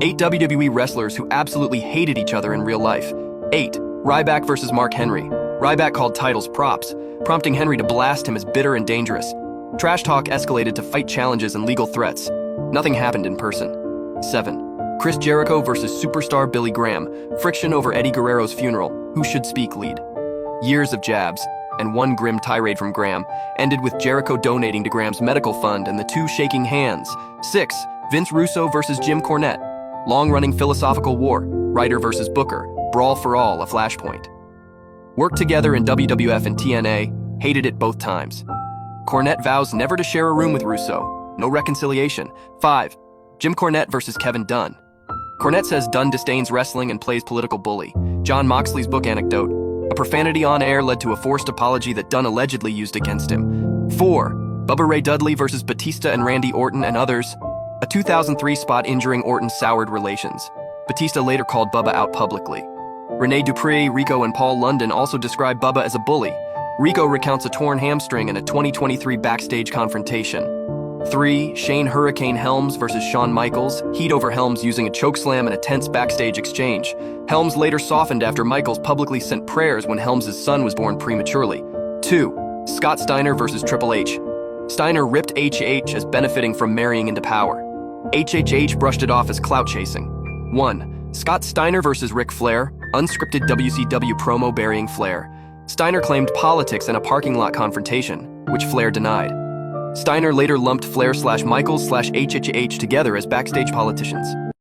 8 WWE wrestlers who absolutely hated each other in real life. 8. Ryback versus Mark Henry. Ryback called titles props, prompting Henry to blast him as bitter and dangerous. Trash talk escalated to fight challenges and legal threats. Nothing happened in person. 7. Chris Jericho versus superstar Billy Graham. Friction over Eddie Guerrero's funeral. Who should speak lead? Years of jabs, and one grim tirade from Graham, ended with Jericho donating to Graham's medical fund and the two shaking hands. 6. Vince Russo versus Jim Cornette. Long-running philosophical war. Writer versus Booker. Brawl for all, a flashpoint. Worked together in WWF and TNA, hated it both times. Cornette vows never to share a room with Russo. No reconciliation. 5. Jim Cornette versus Kevin Dunn. Cornette says Dunn disdains wrestling and plays political bully. John Moxley's book anecdote. A profanity on air led to a forced apology that Dunn allegedly used against him. 4. Bubba Ray Dudley versus Batista and Randy Orton and others. A 2003 spot injuring Orton soured relations. Batista later called Bubba out publicly. Rene Dupree, Rico, and Paul London also described Bubba as a bully. Rico recounts a torn hamstring in a 2023 backstage confrontation. 3. Shane Hurricane Helms versus Shawn Michaels. Heat over Helms using a chokeslam in a tense backstage exchange. Helms later softened after Michaels publicly sent prayers when Helms' son was born prematurely. 2. Scott Steiner versus Triple H. Steiner ripped HH as benefiting from marrying into power. HHH brushed it off as clout chasing. 1. Scott Steiner versus Ric Flair. Unscripted WCW promo burying Flair. Steiner claimed politics in a parking lot confrontation, which Flair denied. Steiner later lumped Flair/Michaels/HHH together as backstage politicians.